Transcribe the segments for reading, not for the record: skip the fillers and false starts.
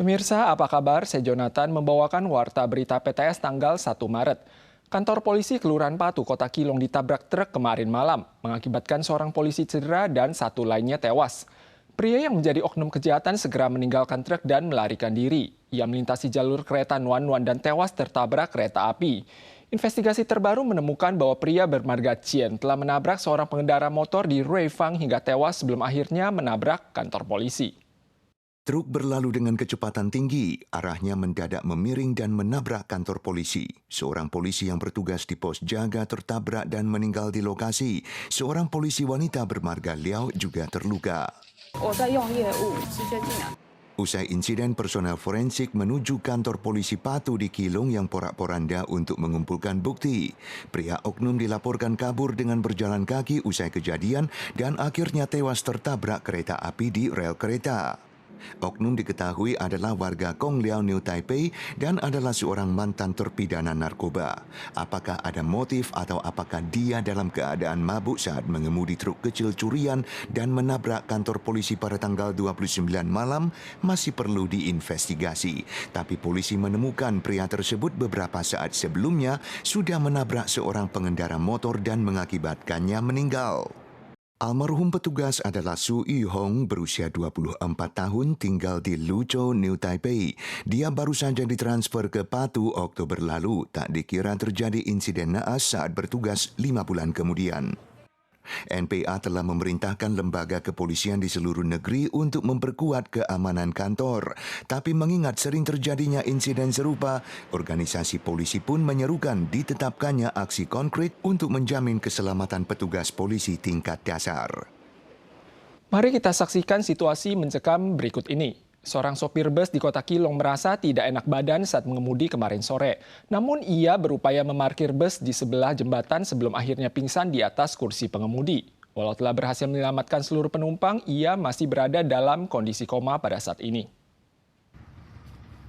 Pemirsa, apa kabar? Saya Jonathan membawakan Warta Berita PTS tanggal 1 Maret. Kantor polisi Kelurahan Patu, Kota Kilong ditabrak truk kemarin malam, mengakibatkan seorang polisi cedera dan satu lainnya tewas. Pria yang menjadi oknum kejahatan segera meninggalkan truk dan melarikan diri. Ia melintasi jalur kereta Nuan-Nuan dan tewas tertabrak kereta api. Investigasi terbaru menemukan bahwa pria bermarga Chien telah menabrak seorang pengendara motor di Ruifang hingga tewas sebelum akhirnya menabrak kantor polisi. Truk berlalu dengan kecepatan tinggi, arahnya mendadak memiring dan menabrak kantor polisi. Seorang polisi yang bertugas di pos jaga tertabrak dan meninggal di lokasi. Seorang polisi wanita bermarga Liao juga terluka. Usai insiden, personel forensik menuju kantor polisi Patu di Kilong yang porak-poranda untuk mengumpulkan bukti. Pria oknum dilaporkan kabur dengan berjalan kaki usai kejadian dan akhirnya tewas tertabrak kereta api di rel kereta. Oknum diketahui adalah warga Kong Liao New Taipei dan adalah seorang mantan terpidana narkoba. Apakah ada motif atau apakah dia dalam keadaan mabuk saat mengemudi truk kecil curian dan menabrak kantor polisi pada tanggal 29 malam masih perlu diinvestigasi. Tapi polisi menemukan pria tersebut beberapa saat sebelumnya sudah menabrak seorang pengendara motor dan mengakibatkannya meninggal. Almarhum petugas adalah Su Yu Hong, berusia 24 tahun, tinggal di Luzhou, New Taipei. Dia baru saja ditransfer ke Patu Oktober lalu. Tak dikira terjadi insiden naas saat bertugas 5 bulan kemudian. NPA telah memerintahkan lembaga kepolisian di seluruh negeri untuk memperkuat keamanan kantor. Tapi mengingat sering terjadinya insiden serupa, organisasi polisi pun menyerukan ditetapkannya aksi konkret untuk menjamin keselamatan petugas polisi tingkat dasar. Mari kita saksikan situasi mencekam berikut ini. Seorang sopir bus di Kota Kilong merasa tidak enak badan saat mengemudi kemarin sore. Namun ia berupaya memarkir bus di sebelah jembatan sebelum akhirnya pingsan di atas kursi pengemudi. Walau telah berhasil menyelamatkan seluruh penumpang, ia masih berada dalam kondisi koma pada saat ini.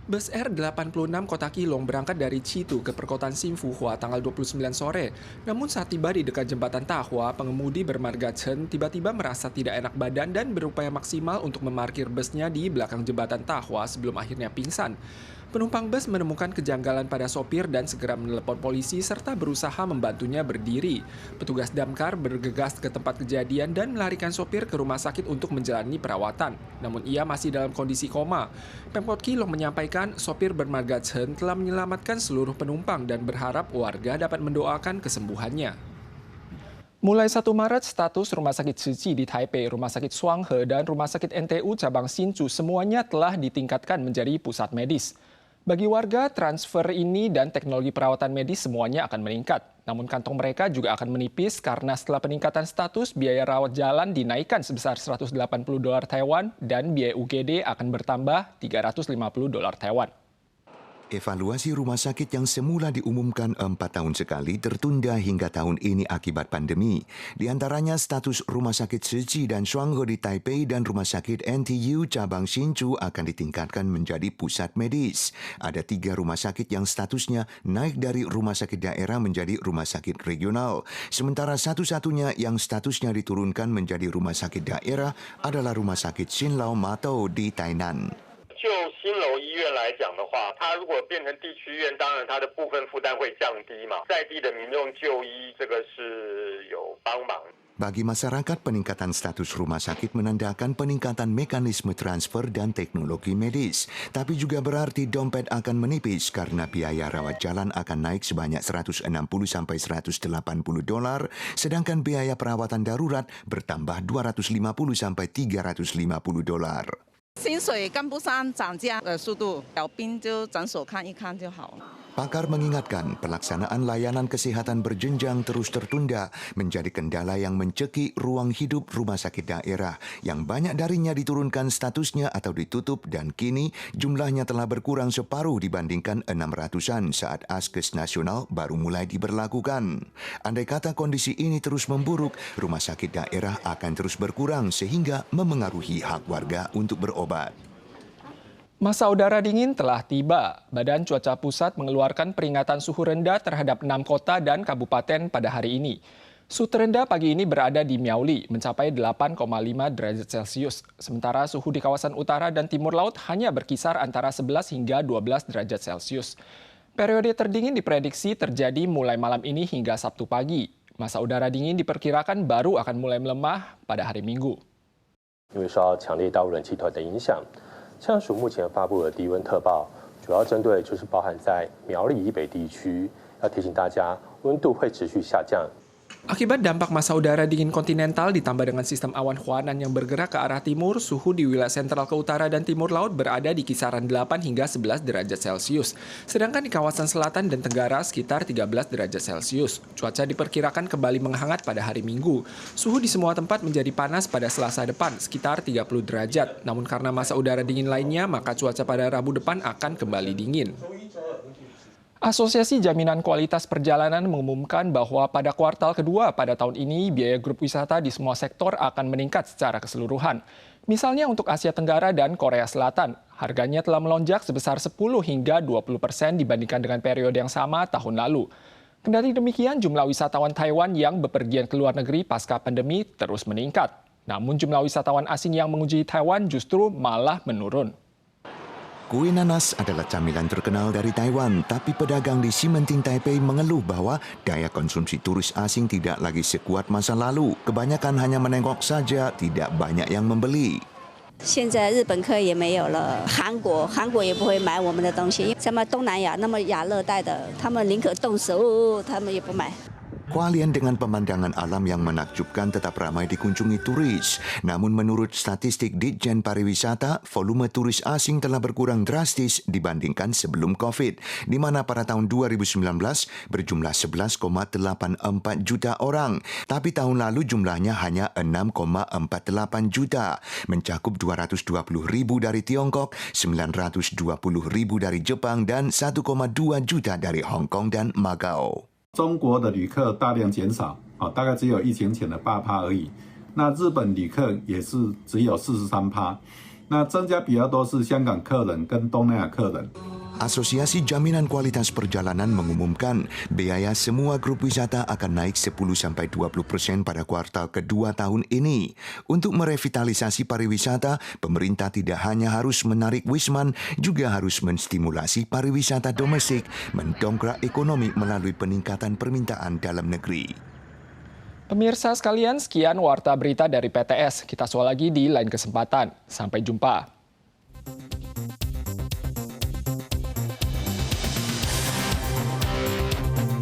Bus R86 Kota Kilong berangkat dari Citu ke perkotaan Simfuhua tanggal 29 sore. Namun saat tiba di dekat jembatan Tahua, pengemudi bermarga Chen tiba-tiba merasa tidak enak badan dan berupaya maksimal untuk memarkir busnya di belakang jembatan Tahua sebelum akhirnya pingsan. Penumpang bus menemukan kejanggalan pada sopir dan segera menelepon polisi serta berusaha membantunya berdiri. Petugas damkar bergegas ke tempat kejadian dan melarikan sopir ke rumah sakit untuk menjalani perawatan. Namun ia masih dalam kondisi koma. Pemkot Kilong menyampaikan sopir bermarga Chen telah menyelamatkan seluruh penumpang dan berharap warga dapat mendoakan kesembuhannya. Mulai 1 Maret, status Rumah Sakit Cici di Taipei, Rumah Sakit Shuanghe, dan Rumah Sakit NTU Cabang Hsinchu semuanya telah ditingkatkan menjadi pusat medis. Bagi warga, transfer ini dan teknologi perawatan medis semuanya akan meningkat. Namun kantong mereka juga akan menipis karena setelah peningkatan status, biaya rawat jalan dinaikkan sebesar $180 Taiwan dan biaya UGD akan bertambah $350 Taiwan. Evaluasi rumah sakit yang semula diumumkan 4 tahun sekali tertunda hingga tahun ini akibat pandemi. Di antaranya status Rumah Sakit Cici dan Shuanghe di Taipei dan Rumah Sakit NTU Cabang Hsinchu akan ditingkatkan menjadi pusat medis. Ada 3 rumah sakit yang statusnya naik dari rumah sakit daerah menjadi rumah sakit regional. Sementara satu-satunya yang statusnya diturunkan menjadi rumah sakit daerah adalah Rumah Sakit Xinlao Matou di Tainan. 就新楼医院来讲的话，它如果变成地区医院，当然它的部分负担会降低嘛，在地的民众就医，这个是有帮忙。 Bagi masyarakat, peningkatan status rumah sakit menandakan peningkatan mekanisme transfer dan teknologi medis. Tapi juga berarti dompet akan menipis karena biaya rawat jalan akan naik sebanyak $160 sampai $180, sedangkan biaya perawatan darurat bertambah $250 sampai $350. 薪水跟不上涨价的速度，小兵就诊所看一看就好了。 Pakar mengingatkan pelaksanaan layanan kesehatan berjenjang terus tertunda menjadi kendala yang mencekik ruang hidup rumah sakit daerah yang banyak darinya diturunkan statusnya atau ditutup dan kini jumlahnya telah berkurang separuh dibandingkan 600-an saat Askes Nasional baru mulai diberlakukan. Andai kata kondisi ini terus memburuk, rumah sakit daerah akan terus berkurang sehingga memengaruhi hak warga untuk berobat. Masa udara dingin telah tiba. Badan Cuaca Pusat mengeluarkan peringatan suhu rendah terhadap 6 kota dan kabupaten pada hari ini. Suhu terendah pagi ini berada di Miaoli, mencapai 8,5 derajat Celcius. Sementara suhu di kawasan utara dan timur laut hanya berkisar antara 11 hingga 12 derajat Celcius. Periode terdingin diprediksi terjadi mulai malam ini hingga Sabtu pagi. Masa udara dingin diperkirakan baru akan mulai melemah pada hari Minggu. 因为受到强烈大陆冷气团的影响，气象署目前发布的低温特报，主要针对就是包含在苗栗以北地区，要提醒大家温度会持续下降。 Akibat dampak masa udara dingin kontinental ditambah dengan sistem awan Huanan yang bergerak ke arah timur, suhu di wilayah sentral ke utara dan timur laut berada di kisaran 8 hingga 11 derajat Celcius. Sedangkan di kawasan selatan dan tenggara sekitar 13 derajat Celcius. Cuaca diperkirakan kembali menghangat pada hari Minggu. Suhu di semua tempat menjadi panas pada Selasa depan, sekitar 30 derajat. Namun karena masa udara dingin lainnya, maka cuaca pada Rabu depan akan kembali dingin. Asosiasi Jaminan Kualitas Perjalanan mengumumkan bahwa pada kuartal kedua pada tahun ini, biaya grup wisata di semua sektor akan meningkat secara keseluruhan. Misalnya untuk Asia Tenggara dan Korea Selatan, harganya telah melonjak sebesar 10 hingga 20% dibandingkan dengan periode yang sama tahun lalu. Kendati demikian, jumlah wisatawan Taiwan yang bepergian ke luar negeri pasca pandemi terus meningkat. Namun jumlah wisatawan asing yang mengunjungi Taiwan justru malah menurun. Kue nanas adalah camilan terkenal dari Taiwan, tapi pedagang di Ximending Taipei mengeluh bahwa daya konsumsi turis asing tidak lagi sekuat masa lalu. Kebanyakan hanya menengok saja, tidak banyak yang membeli. 现在日本客也没有了，韩国也不会买我们的东西，什么东南亚那么亚热带的，他们宁可冻死，他们也不买。 Hualien dengan pemandangan alam yang menakjubkan tetap ramai dikunjungi turis. Namun menurut statistik Ditjen Pariwisata, volume turis asing telah berkurang drastis dibandingkan sebelum COVID, di mana pada tahun 2019 berjumlah 11,84 juta orang. Tapi tahun lalu jumlahnya hanya 6,48 juta, mencakup 220 ribu dari Tiongkok, 920 ribu dari Jepang, dan 1,2 juta dari Hong Kong dan Macau. 中国的旅客大量减少，大概只有疫情前的8%而已。那日本旅客也是只有43%。那增加比较多是香港客人跟东南亚客人。 Asosiasi Jaminan Kualitas Perjalanan mengumumkan biaya semua grup wisata akan naik 10-20% pada kuartal kedua tahun ini. Untuk merevitalisasi pariwisata, pemerintah tidak hanya harus menarik wisman, juga harus menstimulasi pariwisata domestik, mendongkrak ekonomi melalui peningkatan permintaan dalam negeri. Pemirsa sekalian, sekian Warta Berita dari PTS. Kita soal lagi di lain kesempatan. Sampai jumpa.